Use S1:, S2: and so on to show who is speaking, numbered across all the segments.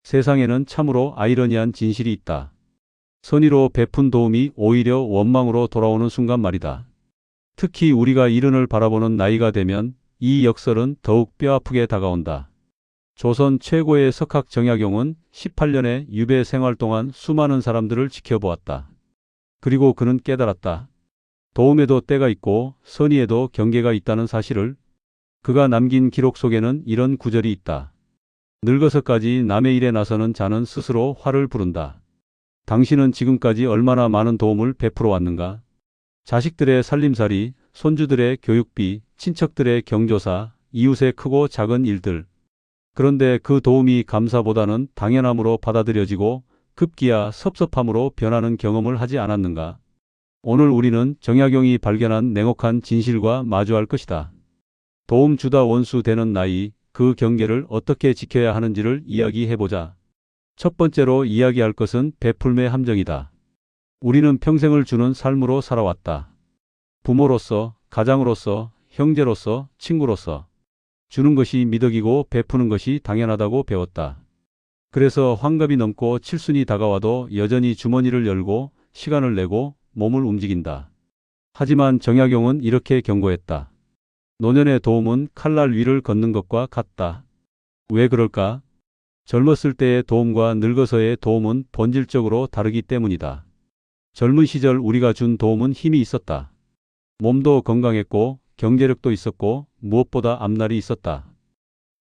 S1: 세상에는 참으로 아이러니한 진실이 있다. 선의로 베푼 도움이 오히려 원망으로 돌아오는 순간 말이다. 특히 우리가 이른을 바라보는 나이가 되면 이 역설은 더욱 뼈아프게 다가온다. 조선 최고의 석학 정약용은 18년의 유배 생활 동안 수많은 사람들을 지켜보았다. 그리고 그는 깨달았다. 도움에도 때가 있고 선의에도 경계가 있다는 사실을. 그가 남긴 기록 속에는 이런 구절이 있다. 늙어서까지 남의 일에 나서는 자는 스스로 화를 부른다. 당신은 지금까지 얼마나 많은 도움을 베풀어 왔는가? 자식들의 살림살이, 손주들의 교육비, 친척들의 경조사, 이웃의 크고 작은 일들. 그런데 그 도움이 감사보다는 당연함으로 받아들여지고 급기야 섭섭함으로 변하는 경험을 하지 않았는가? 오늘 우리는 정약용이 발견한 냉혹한 진실과 마주할 것이다. 도움 주다 원수 되는 나이, 그 경계를 어떻게 지켜야 하는지를 이야기해보자. 첫 번째로 이야기할 것은 베풀매의 함정이다. 우리는 평생을 주는 삶으로 살아왔다. 부모로서, 가장으로서, 형제로서, 친구로서. 주는 것이 미덕이고 베푸는 것이 당연하다고 배웠다. 그래서 환갑이 넘고 칠순이 다가와도 여전히 주머니를 열고 시간을 내고 몸을 움직인다. 하지만 정약용은 이렇게 경고했다. 노년의 도움은 칼날 위를 걷는 것과 같다. 왜 그럴까? 젊었을 때의 도움과 늙어서의 도움은 본질적으로 다르기 때문이다. 젊은 시절 우리가 준 도움은 힘이 있었다. 몸도 건강했고 경제력도 있었고 무엇보다 앞날이 있었다.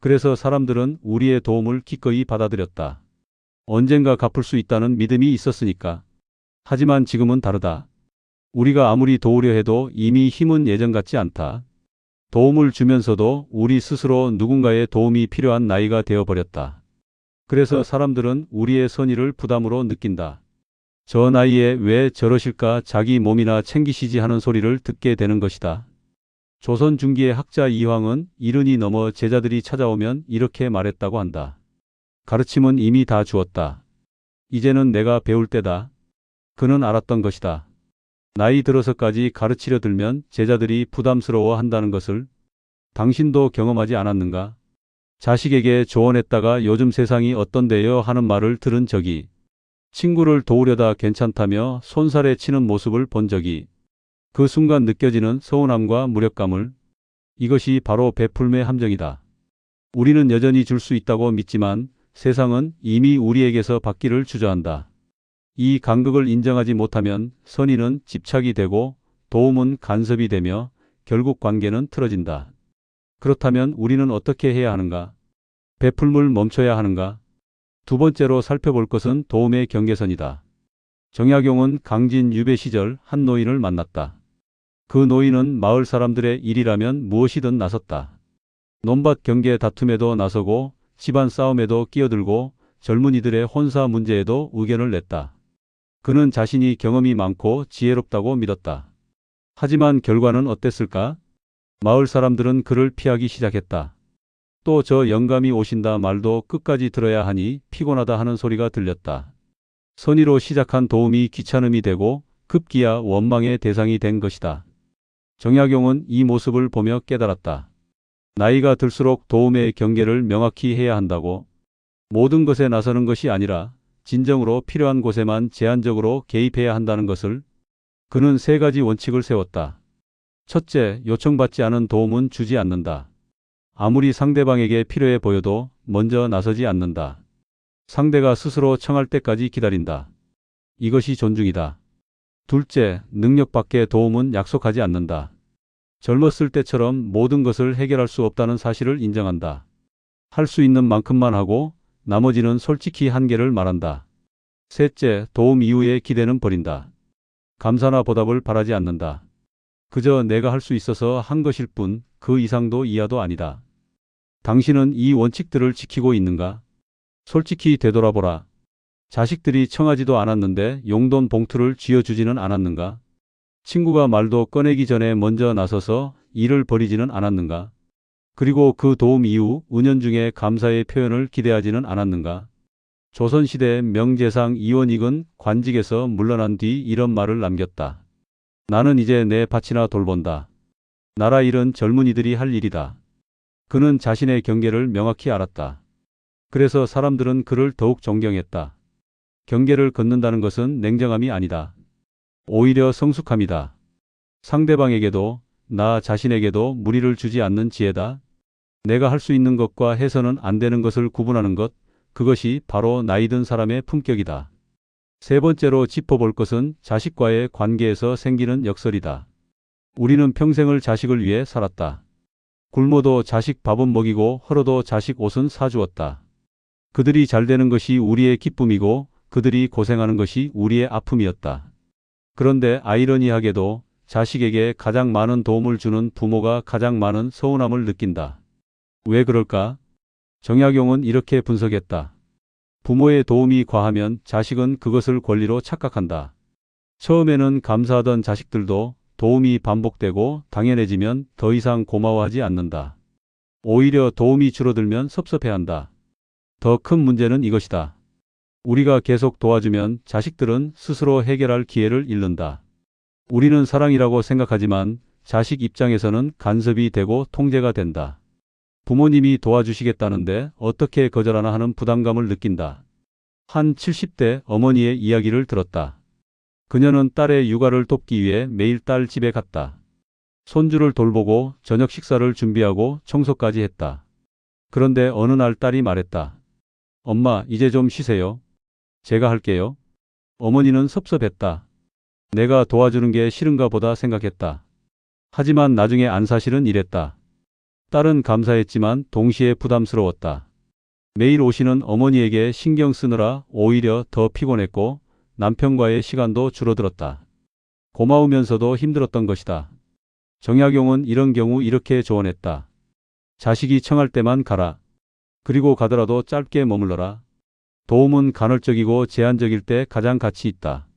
S1: 그래서 사람들은 우리의 도움을 기꺼이 받아들였다. 언젠가 갚을 수 있다는 믿음이 있었으니까. 하지만 지금은 다르다. 우리가 아무리 도우려 해도 이미 힘은 예전 같지 않다. 도움을 주면서도 우리 스스로 누군가의 도움이 필요한 나이가 되어버렸다. 그래서 사람들은 우리의 선의를 부담으로 느낀다. 저 나이에 왜 저러실까 자기 몸이나 챙기시지 하는 소리를 듣게 되는 것이다. 조선 중기의 학자 이황은 이른이 넘어 제자들이 찾아오면 이렇게 말했다고 한다. 가르침은 이미 다 주었다. 이제는 내가 배울 때다. 그는 알았던 것이다. 나이 들어서까지 가르치려 들면 제자들이 부담스러워 한다는 것을. 당신도 경험하지 않았는가? 자식에게 조언했다가 요즘 세상이 어떤데요 하는 말을 들은 적이. 친구를 도우려다 괜찮다며 손살에 치는 모습을 본 적이. 그 순간 느껴지는 서운함과 무력감을. 이것이 바로 베풀매 함정이다. 우리는 여전히 줄 수 있다고 믿지만 세상은 이미 우리에게서 받기를 주저한다. 이 간극을 인정하지 못하면 선의는 집착이 되고 도움은 간섭이 되며 결국 관계는 틀어진다. 그렇다면 우리는 어떻게 해야 하는가? 베풀물 멈춰야 하는가? 두 번째로 살펴볼 것은 도움의 경계선이다. 정약용은 강진 유배 시절 한 노인을 만났다. 그 노인은 마을 사람들의 일이라면 무엇이든 나섰다. 논밭 경계 다툼에도 나서고 집안 싸움에도 끼어들고 젊은이들의 혼사 문제에도 의견을 냈다. 그는 자신이 경험이 많고 지혜롭다고 믿었다. 하지만 결과는 어땠을까? 마을 사람들은 그를 피하기 시작했다. 또 저 영감이 오신다 말도 끝까지 들어야 하니 피곤하다 하는 소리가 들렸다. 선의로 시작한 도움이 귀찮음이 되고 급기야 원망의 대상이 된 것이다. 정약용은 이 모습을 보며 깨달았다. 나이가 들수록 도움의 경계를 명확히 해야 한다고. 모든 것에 나서는 것이 아니라 진정으로 필요한 곳에만 제한적으로 개입해야 한다는 것을. 그는 세 가지 원칙을 세웠다. 첫째, 요청받지 않은 도움은 주지 않는다. 아무리 상대방에게 필요해 보여도 먼저 나서지 않는다. 상대가 스스로 청할 때까지 기다린다. 이것이 존중이다. 둘째, 능력 밖의 도움은 약속하지 않는다. 젊었을 때처럼 모든 것을 해결할 수 없다는 사실을 인정한다. 할 수 있는 만큼만 하고 나머지는 솔직히 한계를 말한다. 셋째, 도움 이후의 기대는 버린다. 감사나 보답을 바라지 않는다. 그저 내가 할 수 있어서 한 것일 뿐 그 이상도 이하도 아니다. 당신은 이 원칙들을 지키고 있는가? 솔직히 되돌아보라. 자식들이 청하지도 않았는데 용돈 봉투를 쥐어주지는 않았는가? 친구가 말도 꺼내기 전에 먼저 나서서 일을 벌이지는 않았는가? 그리고 그 도움 이후 은연중에 감사의 표현을 기대하지는 않았는가? 조선시대 명재상 이원익은 관직에서 물러난 뒤 이런 말을 남겼다. 나는 이제 내 밭이나 돌본다. 나라 일은 젊은이들이 할 일이다. 그는 자신의 경계를 명확히 알았다. 그래서 사람들은 그를 더욱 존경했다. 경계를 걷는다는 것은 냉정함이 아니다. 오히려 성숙함이다. 상대방에게도 나 자신에게도 무리를 주지 않는 지혜다. 내가 할 수 있는 것과 해서는 안 되는 것을 구분하는 것, 그것이 바로 나이든 사람의 품격이다. 세 번째로 짚어볼 것은 자식과의 관계에서 생기는 역설이다. 우리는 평생을 자식을 위해 살았다. 굶어도 자식 밥은 먹이고 헐어도 자식 옷은 사주었다. 그들이 잘 되는 것이 우리의 기쁨이고 그들이 고생하는 것이 우리의 아픔이었다. 그런데 아이러니하게도 자식에게 가장 많은 도움을 주는 부모가 가장 많은 서운함을 느낀다. 왜 그럴까? 정약용은 이렇게 분석했다. 부모의 도움이 과하면 자식은 그것을 권리로 착각한다. 처음에는 감사하던 자식들도 도움이 반복되고 당연해지면 더 이상 고마워하지 않는다. 오히려 도움이 줄어들면 섭섭해한다. 더 큰 문제는 이것이다. 우리가 계속 도와주면 자식들은 스스로 해결할 기회를 잃는다. 우리는 사랑이라고 생각하지만 자식 입장에서는 간섭이 되고 통제가 된다. 부모님이 도와주시겠다는데 어떻게 거절하나 하는 부담감을 느낀다. 한 70대 어머니의 이야기를 들었다. 그녀는 딸의 육아를 돕기 위해 매일 딸 집에 갔다. 손주를 돌보고 저녁 식사를 준비하고 청소까지 했다. 그런데 어느 날 딸이 말했다. 엄마, 이제 좀 쉬세요. 제가 할게요. 어머니는 섭섭했다. 내가 도와주는 게 싫은가 보다 생각했다. 하지만 나중에 안사실은 이랬다. 딸은 감사했지만 동시에 부담스러웠다. 매일 오시는 어머니에게 신경 쓰느라 오히려 더 피곤했고 남편과의 시간도 줄어들었다. 고마우면서도 힘들었던 것이다. 정약용은 이런 경우 이렇게 조언했다. 자식이 청할 때만 가라. 그리고 가더라도 짧게 머물러라. 도움은 간헐적이고 제한적일 때 가장 가치 있다.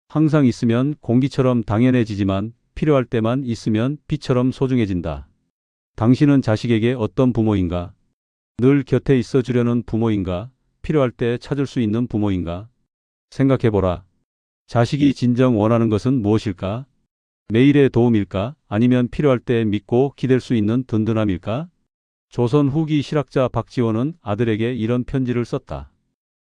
S1: 항상 있으면 공기처럼 당연해지지만 필요할 때만 있으면 빛처럼 소중해진다. 당신은 자식에게 어떤 부모인가? 늘 곁에 있어 주려는 부모인가? 필요할 때 찾을 수 있는 부모인가? 생각해보라. 자식이 진정 원하는 것은 무엇일까? 매일의 도움일까? 아니면 필요할 때 믿고 기댈 수 있는 든든함일까? 조선 후기 실학자 박지원은 아들에게 이런 편지를 썼다.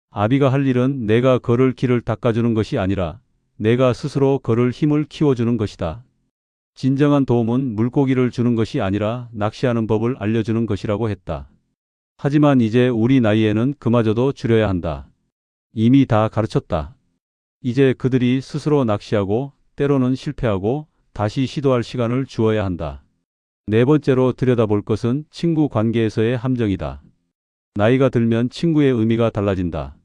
S1: 아비가 할 일은 내가 걸을 길을 닦아주는 것이 아니라 내가 스스로 걸을 힘을 키워주는 것이다. 진정한 도움은 물고기를 주는 것이 아니라 낚시하는 법을 알려주는 것이라고 했다. 하지만 이제 우리 나이에는 그마저도 줄여야 한다. 이미 다 가르쳤다. 이제 그들이 스스로 낚시하고 때로는 실패하고 다시 시도할 시간을 주어야 한다. 네 번째로 들여다볼 것은 친구 관계에서의 함정이다. 나이가 들면 친구의 의미가 달라진다.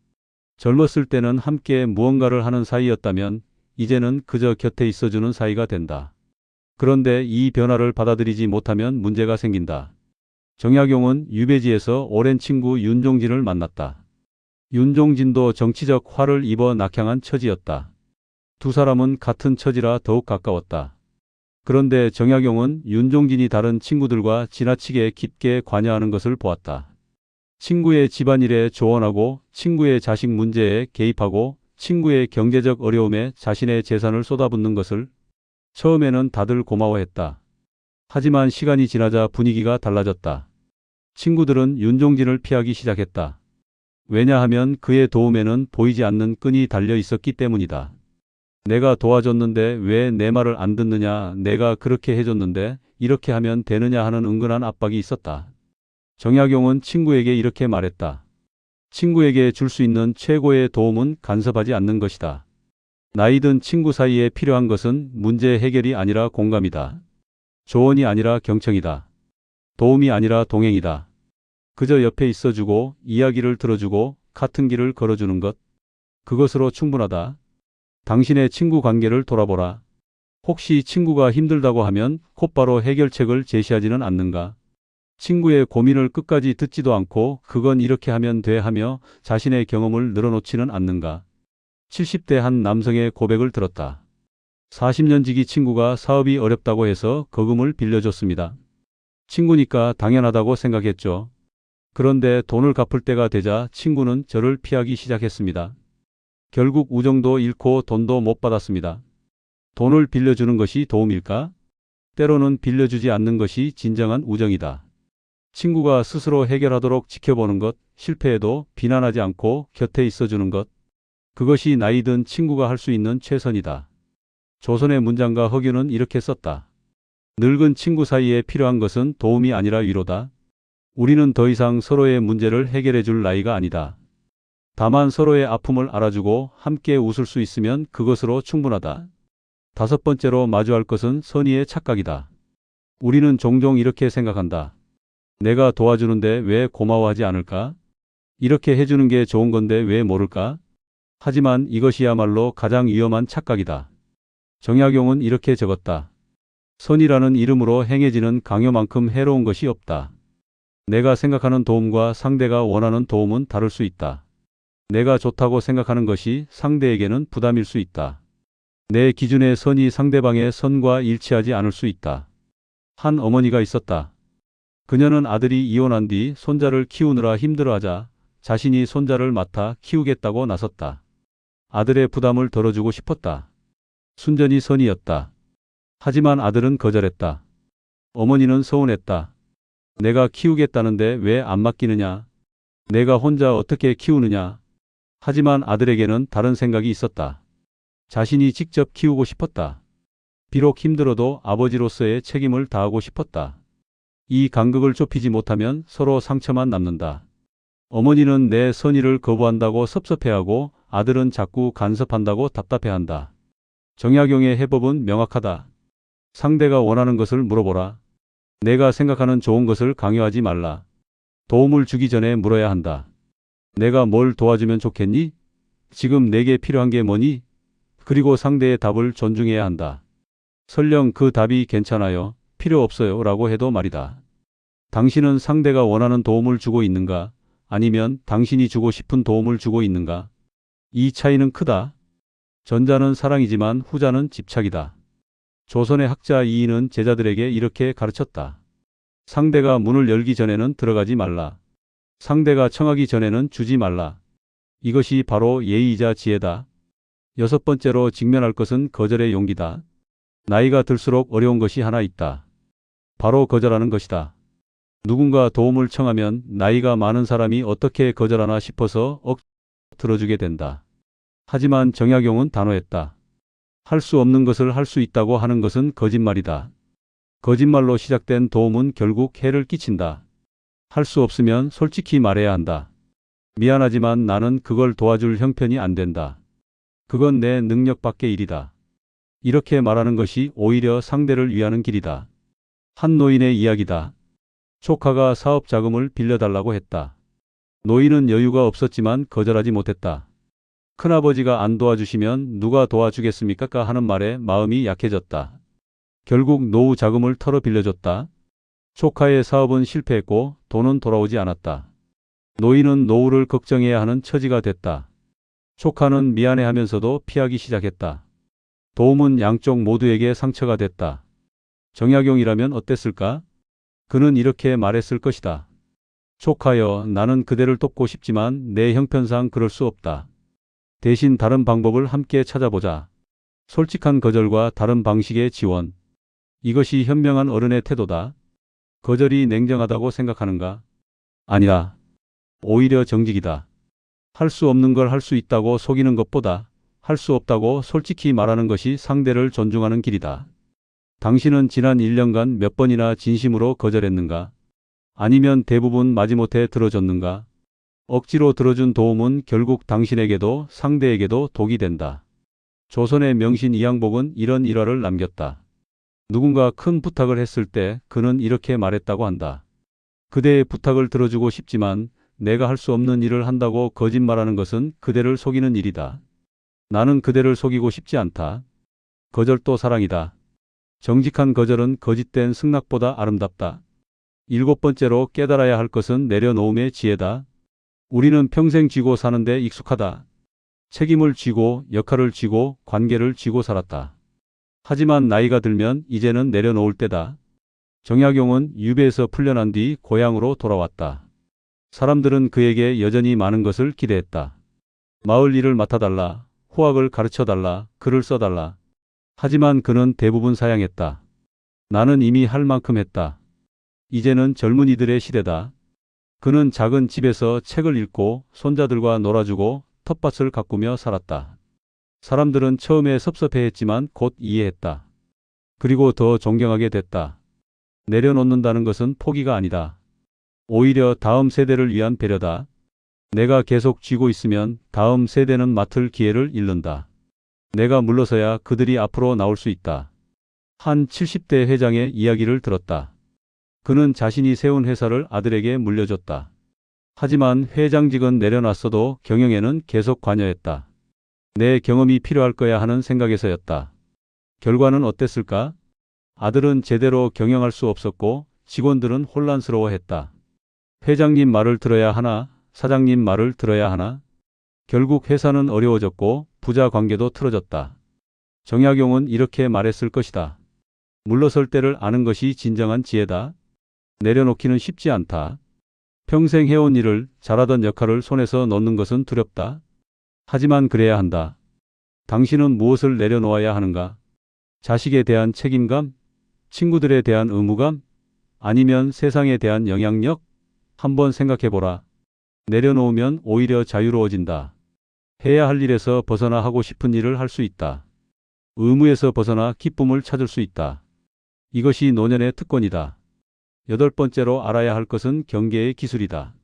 S1: 젊었을 때는 함께 무언가를 하는 사이였다면 이제는 그저 곁에 있어주는 사이가 된다. 그런데 이 변화를 받아들이지 못하면 문제가 생긴다. 정약용은 유배지에서 오랜 친구 윤종진을 만났다. 윤종진도 정치적 화를 입어 낙향한 처지였다. 두 사람은 같은 처지라 더욱 가까웠다. 그런데 정약용은 윤종진이 다른 친구들과 지나치게 깊게 관여하는 것을 보았다. 친구의 집안일에 조언하고 친구의 자식 문제에 개입하고 친구의 경제적 어려움에 자신의 재산을 쏟아붓는 것을 처음에는 다들 고마워했다. 하지만 시간이 지나자 분위기가 달라졌다. 친구들은 윤종진을 피하기 시작했다. 왜냐하면 그의 도움에는 보이지 않는 끈이 달려 있었기 때문이다. 내가 도와줬는데 왜 내 말을 안 듣느냐, 내가 그렇게 해줬는데 이렇게 하면 되느냐 하는 은근한 압박이 있었다. 정약용은 친구에게 이렇게 말했다. 친구에게 줄 수 있는 최고의 도움은 간섭하지 않는 것이다. 나이든 친구 사이에 필요한 것은 문제 해결이 아니라 공감이다. 조언이 아니라 경청이다. 도움이 아니라 동행이다. 그저 옆에 있어주고 이야기를 들어주고 같은 길을 걸어주는 것. 그것으로 충분하다. 당신의 친구 관계를 돌아보라. 혹시 친구가 힘들다고 하면 곧바로 해결책을 제시하지는 않는가? 친구의 고민을 끝까지 듣지도 않고 그건 이렇게 하면 돼 하며 자신의 경험을 늘어놓지는 않는가? 70대 한 남성의 고백을 들었다. 40년 지기 친구가 사업이 어렵다고 해서 거금을 빌려줬습니다. 친구니까 당연하다고 생각했죠. 그런데 돈을 갚을 때가 되자 친구는 저를 피하기 시작했습니다. 결국 우정도 잃고 돈도 못 받았습니다. 돈을 빌려주는 것이 도움일까? 때로는 빌려주지 않는 것이 진정한 우정이다. 친구가 스스로 해결하도록 지켜보는 것, 실패해도 비난하지 않고 곁에 있어주는 것. 그것이 나이 든 친구가 할 수 있는 최선이다. 조선의 문장가 허균은 이렇게 썼다. 늙은 친구 사이에 필요한 것은 도움이 아니라 위로다. 우리는 더 이상 서로의 문제를 해결해 줄 나이가 아니다. 다만 서로의 아픔을 알아주고 함께 웃을 수 있으면 그것으로 충분하다. 다섯 번째로 마주할 것은 선의의 착각이다. 우리는 종종 이렇게 생각한다. 내가 도와주는데 왜 고마워하지 않을까? 이렇게 해주는 게 좋은 건데 왜 모를까? 하지만 이것이야말로 가장 위험한 착각이다. 정약용은 이렇게 적었다. 선이라는 이름으로 행해지는 강요만큼 해로운 것이 없다. 내가 생각하는 도움과 상대가 원하는 도움은 다를 수 있다. 내가 좋다고 생각하는 것이 상대에게는 부담일 수 있다. 내 기준의 선이 상대방의 선과 일치하지 않을 수 있다. 한 어머니가 있었다. 그녀는 아들이 이혼한 뒤 손자를 키우느라 힘들어하자 자신이 손자를 맡아 키우겠다고 나섰다. 아들의 부담을 덜어주고 싶었다. 순전히 선이었다. 하지만 아들은 거절했다. 어머니는 서운했다. 내가 키우겠다는데 왜 안 맡기느냐? 내가 혼자 어떻게 키우느냐? 하지만 아들에게는 다른 생각이 있었다. 자신이 직접 키우고 싶었다. 비록 힘들어도 아버지로서의 책임을 다하고 싶었다. 이 간극을 좁히지 못하면 서로 상처만 남는다. 어머니는 내 선의를 거부한다고 섭섭해하고 아들은 자꾸 간섭한다고 답답해한다. 정약용의 해법은 명확하다. 상대가 원하는 것을 물어보라. 내가 생각하는 좋은 것을 강요하지 말라. 도움을 주기 전에 물어야 한다. 내가 뭘 도와주면 좋겠니? 지금 내게 필요한 게 뭐니? 그리고 상대의 답을 존중해야 한다. 설령 그 답이 괜찮아요, 필요 없어요 라고 해도 말이다. 당신은 상대가 원하는 도움을 주고 있는가? 아니면 당신이 주고 싶은 도움을 주고 있는가? 이 차이는 크다. 전자는 사랑이지만 후자는 집착이다. 조선의 학자 이인은 제자들에게 이렇게 가르쳤다. 상대가 문을 열기 전에는 들어가지 말라. 상대가 청하기 전에는 주지 말라. 이것이 바로 예의이자 지혜다. 여섯 번째로 직면할 것은 거절의 용기다. 나이가 들수록 어려운 것이 하나 있다. 바로 거절하는 것이다. 누군가 도움을 청하면 나이가 많은 사람이 어떻게 거절하나 싶어서 들어주게 된다. 하지만 정약용은 단호했다. 할 수 없는 것을 할 수 있다고 하는 것은 거짓말이다. 거짓말로 시작된 도움은 결국 해를 끼친다. 할 수 없으면 솔직히 말해야 한다. 미안하지만 나는 그걸 도와줄 형편이 안 된다. 그건 내 능력 밖의 일이다. 이렇게 말하는 것이 오히려 상대를 위하는 길이다. 한 노인의 이야기다. 조카가 사업 자금을 빌려달라고 했다. 노인은 여유가 없었지만 거절하지 못했다. 큰아버지가 안 도와주시면 누가 도와주겠습니까? 하는 말에 마음이 약해졌다. 결국 노후 자금을 털어 빌려줬다. 조카의 사업은 실패했고 돈은 돌아오지 않았다. 노인은 노후를 걱정해야 하는 처지가 됐다. 조카는 미안해하면서도 피하기 시작했다. 도움은 양쪽 모두에게 상처가 됐다. 정약용이라면 어땠을까? 그는 이렇게 말했을 것이다. 조카여, 나는 그대를 돕고 싶지만 내 형편상 그럴 수 없다. 대신 다른 방법을 함께 찾아보자. 솔직한 거절과 다른 방식의 지원. 이것이 현명한 어른의 태도다. 거절이 냉정하다고 생각하는가? 아니다. 오히려 정직이다. 할 수 없는 걸 할 수 있다고 속이는 것보다 할 수 없다고 솔직히 말하는 것이 상대를 존중하는 길이다. 당신은 지난 1년간 몇 번이나 진심으로 거절했는가? 아니면 대부분 마지못해 들어줬는가? 억지로 들어준 도움은 결국 당신에게도 상대에게도 독이 된다. 조선의 명신 이항복은 이런 일화를 남겼다. 누군가 큰 부탁을 했을 때 그는 이렇게 말했다고 한다. 그대의 부탁을 들어주고 싶지만 내가 할 수 없는 일을 한다고 거짓말하는 것은 그대를 속이는 일이다. 나는 그대를 속이고 싶지 않다. 거절도 사랑이다. 정직한 거절은 거짓된 승낙보다 아름답다. 일곱 번째로 깨달아야 할 것은 내려놓음의 지혜다. 우리는 평생 쥐고 사는데 익숙하다. 책임을 쥐고 역할을 쥐고 관계를 쥐고 살았다. 하지만 나이가 들면 이제는 내려놓을 때다. 정약용은 유배에서 풀려난 뒤 고향으로 돌아왔다. 사람들은 그에게 여전히 많은 것을 기대했다. 마을 일을 맡아달라, 호학을 가르쳐달라, 글을 써달라. 하지만 그는 대부분 사양했다. 나는 이미 할 만큼 했다. 이제는 젊은이들의 시대다. 그는 작은 집에서 책을 읽고 손자들과 놀아주고 텃밭을 가꾸며 살았다. 사람들은 처음에 섭섭해했지만 곧 이해했다. 그리고 더 존경하게 됐다. 내려놓는다는 것은 포기가 아니다. 오히려 다음 세대를 위한 배려다. 내가 계속 쥐고 있으면 다음 세대는 맡을 기회를 잃는다. 내가 물러서야 그들이 앞으로 나올 수 있다. 한 70대 회장의 이야기를 들었다. 그는 자신이 세운 회사를 아들에게 물려줬다. 하지만 회장직은 내려놨어도 경영에는 계속 관여했다. 내 경험이 필요할 거야 하는 생각에서였다. 결과는 어땠을까? 아들은 제대로 경영할 수 없었고 직원들은 혼란스러워했다. 회장님 말을 들어야 하나, 사장님 말을 들어야 하나? 결국 회사는 어려워졌고 부자 관계도 틀어졌다. 정약용은 이렇게 말했을 것이다. 물러설 때를 아는 것이 진정한 지혜다. 내려놓기는 쉽지 않다. 평생 해온 일을, 잘하던 역할을 손에서 놓는 것은 두렵다. 하지만 그래야 한다. 당신은 무엇을 내려놓아야 하는가? 자식에 대한 책임감? 친구들에 대한 의무감? 아니면 세상에 대한 영향력? 한번 생각해보라. 내려놓으면 오히려 자유로워진다. 해야 할 일에서 벗어나 하고 싶은 일을 할 수 있다. 의무에서 벗어나 기쁨을 찾을 수 있다. 이것이 노년의 특권이다. 8번째로 알아야 할 것은 경계의 기술이다.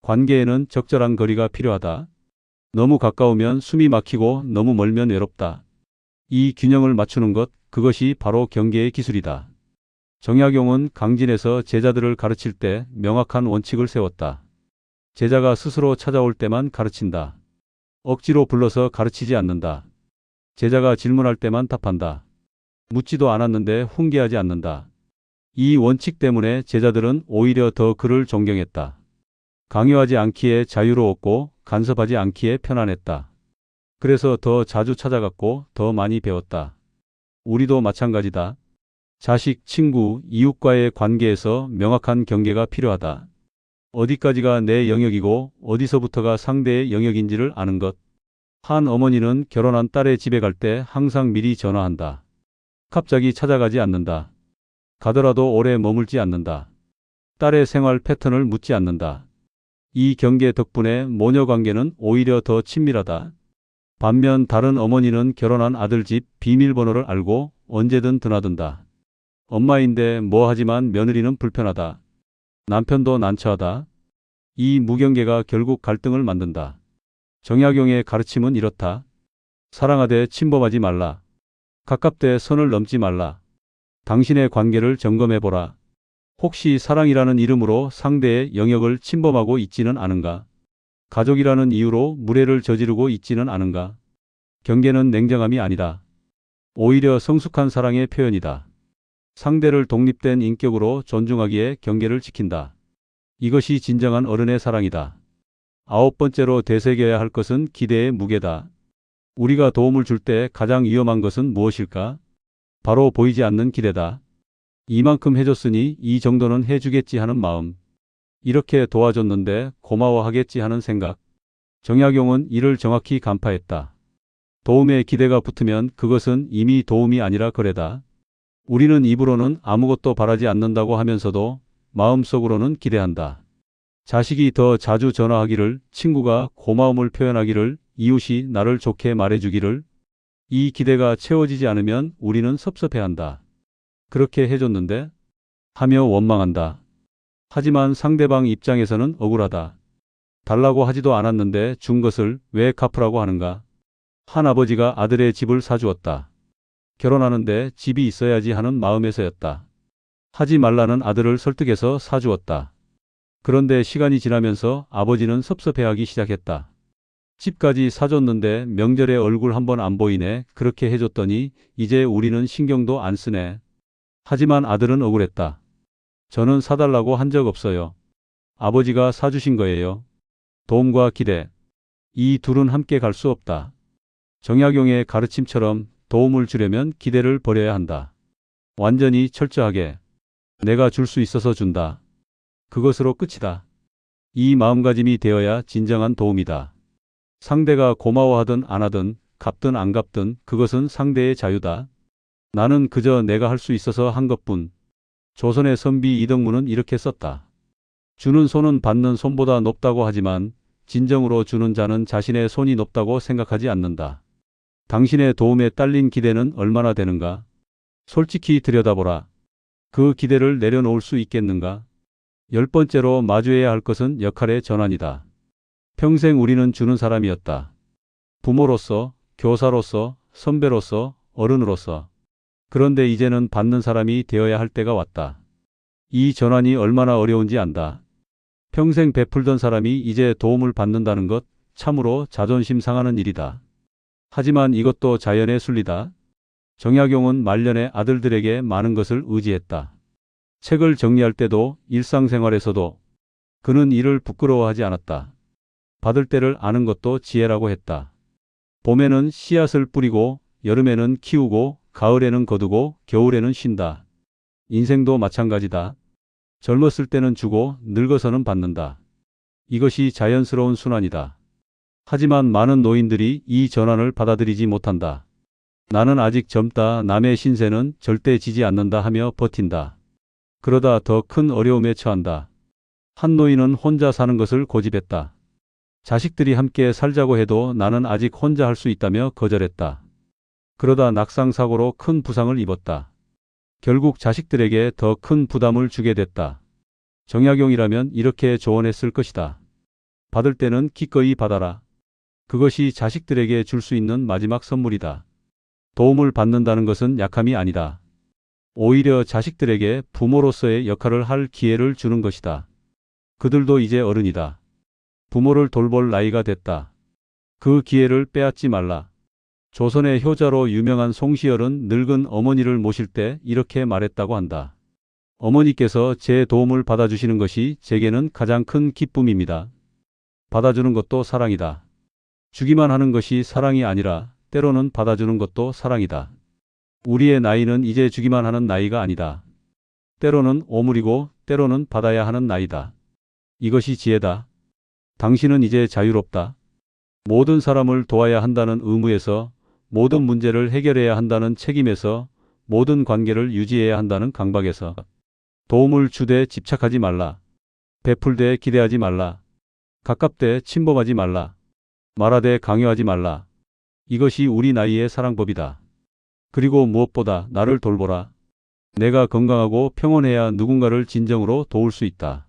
S1: 관계에는 적절한 거리가 필요하다. 너무 가까우면 숨이 막히고 너무 멀면 외롭다. 이 균형을 맞추는 것, 그것이 바로 경계의 기술이다. 정약용은 강진에서 제자들을 가르칠 때 명확한 원칙을 세웠다. 제자가 스스로 찾아올 때만 가르친다. 억지로 불러서 가르치지 않는다. 제자가 질문할 때만 답한다. 묻지도 않았는데 훈계하지 않는다. 이 원칙 때문에 제자들은 오히려 더 그를 존경했다. 강요하지 않기에 자유로웠고 간섭하지 않기에 편안했다. 그래서 더 자주 찾아갔고 더 많이 배웠다. 우리도 마찬가지다. 자식, 친구, 이웃과의 관계에서 명확한 경계가 필요하다. 어디까지가 내 영역이고 어디서부터가 상대의 영역인지를 아는 것. 한 어머니는 결혼한 딸의 집에 갈 때 항상 미리 전화한다. 갑자기 찾아가지 않는다. 가더라도 오래 머물지 않는다. 딸의 생활 패턴을 묻지 않는다. 이 경계 덕분에 모녀 관계는 오히려 더 친밀하다. 반면 다른 어머니는 결혼한 아들 집 비밀번호를 알고 언제든 드나든다. 엄마인데 뭐 하지만 며느리는 불편하다. 남편도 난처하다. 이 무경계가 결국 갈등을 만든다. 정약용의 가르침은 이렇다. 사랑하되 침범하지 말라. 가깝되 선을 넘지 말라. 당신의 관계를 점검해보라. 혹시 사랑이라는 이름으로 상대의 영역을 침범하고 있지는 않은가? 가족이라는 이유로 무례를 저지르고 있지는 않은가? 경계는 냉정함이 아니다. 오히려 성숙한 사랑의 표현이다. 상대를 독립된 인격으로 존중하기에 경계를 지킨다. 이것이 진정한 어른의 사랑이다. 9번째로 되새겨야 할 것은 기대의 무게다. 우리가 도움을 줄 때 가장 위험한 것은 무엇일까? 바로 보이지 않는 기대다. 이만큼 해줬으니 이 정도는 해주겠지 하는 마음. 이렇게 도와줬는데 고마워하겠지 하는 생각. 정약용은 이를 정확히 간파했다. 도움의 기대가 붙으면 그것은 이미 도움이 아니라 거래다. 우리는 입으로는 아무것도 바라지 않는다고 하면서도 마음속으로는 기대한다. 자식이 더 자주 전화하기를, 친구가 고마움을 표현하기를, 이웃이 나를 좋게 말해주기를. 이 기대가 채워지지 않으면 우리는 섭섭해한다. 그렇게 해줬는데? 하며 원망한다. 하지만 상대방 입장에서는 억울하다. 달라고 하지도 않았는데 준 것을 왜 갚으라고 하는가? 한 아버지가 아들의 집을 사주었다. 결혼하는데 집이 있어야지 하는 마음에서였다. 하지 말라는 아들을 설득해서 사주었다. 그런데 시간이 지나면서 아버지는 섭섭해하기 시작했다. 집까지 사줬는데 명절에 얼굴 한번 안 보이네. 그렇게 해줬더니 이제 우리는 신경도 안 쓰네. 하지만 아들은 억울했다. 저는 사달라고 한 적 없어요. 아버지가 사주신 거예요. 도움과 기대. 이 둘은 함께 갈 수 없다. 정약용의 가르침처럼 도움을 주려면 기대를 버려야 한다. 완전히 철저하게. 내가 줄 수 있어서 준다. 그것으로 끝이다. 이 마음가짐이 되어야 진정한 도움이다. 상대가 고마워하든 안 하든 갚든 안 갚든 그것은 상대의 자유다. 나는 그저 내가 할 수 있어서 한 것뿐. 조선의 선비 이덕무는 이렇게 썼다. 주는 손은 받는 손보다 높다고 하지만 진정으로 주는 자는 자신의 손이 높다고 생각하지 않는다. 당신의 도움에 딸린 기대는 얼마나 되는가? 솔직히 들여다보라. 그 기대를 내려놓을 수 있겠는가? 10번째로 마주해야 할 것은 역할의 전환이다. 평생 우리는 주는 사람이었다. 부모로서, 교사로서, 선배로서, 어른으로서. 그런데 이제는 받는 사람이 되어야 할 때가 왔다. 이 전환이 얼마나 어려운지 안다. 평생 베풀던 사람이 이제 도움을 받는다는 것 참으로 자존심 상하는 일이다. 하지만 이것도 자연의 순리다. 정약용은 말년에 아들들에게 많은 것을 의지했다. 책을 정리할 때도 일상생활에서도 그는 이를 부끄러워하지 않았다. 받을 때를 아는 것도 지혜라고 했다. 봄에는 씨앗을 뿌리고 여름에는 키우고 가을에는 거두고 겨울에는 쉰다. 인생도 마찬가지다. 젊었을 때는 주고 늙어서는 받는다. 이것이 자연스러운 순환이다. 하지만 많은 노인들이 이 전환을 받아들이지 못한다. 나는 아직 젊다. 남의 신세는 절대 지지 않는다 하며 버틴다. 그러다 더 큰 어려움에 처한다. 한 노인은 혼자 사는 것을 고집했다. 자식들이 함께 살자고 해도 나는 아직 혼자 할 수 있다며 거절했다. 그러다 낙상사고로 큰 부상을 입었다. 결국 자식들에게 더 큰 부담을 주게 됐다. 정약용이라면 이렇게 조언했을 것이다. 받을 때는 기꺼이 받아라. 그것이 자식들에게 줄 수 있는 마지막 선물이다. 도움을 받는다는 것은 약함이 아니다. 오히려 자식들에게 부모로서의 역할을 할 기회를 주는 것이다. 그들도 이제 어른이다. 부모를 돌볼 나이가 됐다. 그 기회를 빼앗지 말라. 조선의 효자로 유명한 송시열은 늙은 어머니를 모실 때 이렇게 말했다고 한다. 어머니께서 제 도움을 받아주시는 것이 제게는 가장 큰 기쁨입니다. 받아주는 것도 사랑이다. 주기만 하는 것이 사랑이 아니라 때로는 받아주는 것도 사랑이다. 우리의 나이는 이제 주기만 하는 나이가 아니다. 때로는 오물이고 때로는 받아야 하는 나이다. 이것이 지혜다. 당신은 이제 자유롭다. 모든 사람을 도와야 한다는 의무에서, 모든 문제를 해결해야 한다는 책임에서, 모든 관계를 유지해야 한다는 강박에서. 도움을 주되 집착하지 말라. 베풀되 기대하지 말라. 가깝되 침범하지 말라. 말하되 강요하지 말라. 이것이 우리 나이의 사랑법이다. 그리고 무엇보다 나를 돌보라. 내가 건강하고 평온해야 누군가를 진정으로 도울 수 있다.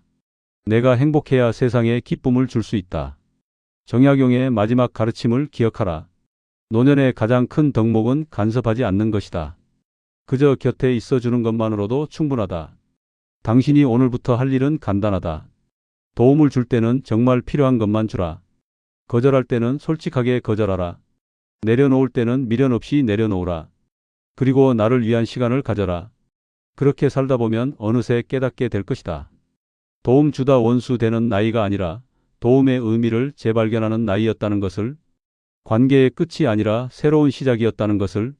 S1: 내가 행복해야 세상에 기쁨을 줄 수 있다. 정약용의 마지막 가르침을 기억하라. 노년의 가장 큰 덕목은 간섭하지 않는 것이다. 그저 곁에 있어주는 것만으로도 충분하다. 당신이 오늘부터 할 일은 간단하다. 도움을 줄 때는 정말 필요한 것만 주라. 거절할 때는 솔직하게 거절하라. 내려놓을 때는 미련 없이 내려놓으라. 그리고 나를 위한 시간을 가져라. 그렇게 살다 보면 어느새 깨닫게 될 것이다. 도움 주다 원수 되는 나이가 아니라 도움의 의미를 재발견하는 나이였다는 것을, 관계의 끝이 아니라 새로운 시작이었다는 것을,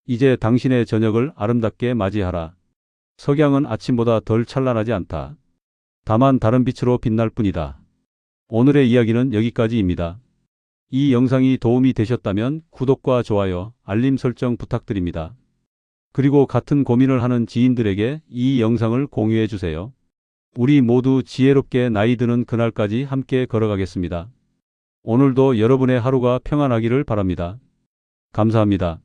S1: 이제 당신의 저녁을 아름답게 맞이하라. 석양은 아침보다 덜 찬란하지 않다. 다만 다른 빛으로 빛날 뿐이다. 오늘의 이야기는 여기까지입니다. 이 영상이 도움이 되셨다면 구독과 좋아요, 알림 설정 부탁드립니다. 그리고 같은 고민을 하는 지인들에게 이 영상을 공유해 주세요. 우리 모두 지혜롭게 나이 드는 그날까지 함께 걸어가겠습니다. 오늘도 여러분의 하루가 평안하기를 바랍니다. 감사합니다.